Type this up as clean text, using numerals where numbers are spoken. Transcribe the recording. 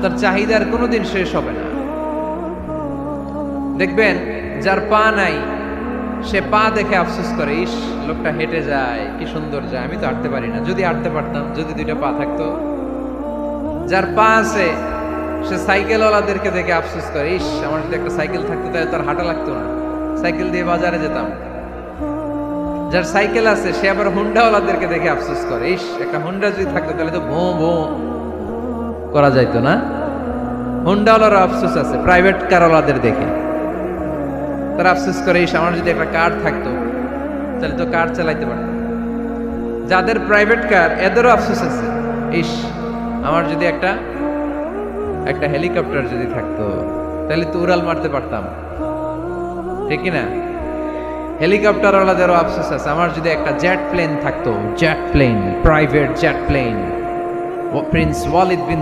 তার চাহিদার কোনোদিন শেষ হবে না। দেখবেন যার পা নাই সে পা দেখে আফসোস করে, ইস লোকটা হেঁটে যায়, কি সুন্দর যায়, আমি তো হাঁটতে পারি না, যদি হাঁটতে পারতাম, যদি দুইটা পা থাকতো। যার পা আছে সে সাইকেলওয়ালাদেরকে দেখে আফসোস করে, ইস আমার যদি একটা সাইকেল থাকতো তাহলে তার হাঁটা লাগতো না, সাইকেল দিয়ে বাজারে যেতাম। যার সাইকেল আছে সে আবার হুন্ডাওয়ালাদেরকে দেখে আফসোস করে, ইস একটা হুন্ডা যদি থাকতো তাহলে তো ভোঁ ভোঁ করা যাইতো না। হুন্ডাওয়ালারও আফসোস আছে প্রাইভেট কারওয়ালাদের দেখে, তারা আফসোস করে, ইস আমার যদি একটা কার থাকতো তাহলে তো কার চালাইতে পারতাম। যাদের প্রাইভেট কার এদেরও আফসোস আছে, ইস আমার যদি একটা হেলিকপ্টার যদি থাকতো তাহলে তো উড়াল মারতে পারতাম, ঠিক না? হেলিকপ্টারওয়ালাদেরও আফসোস আছে, আমার যদি একটা জেট প্লেন থাকতো, jet plane, private jet plane, prince Waleed বিন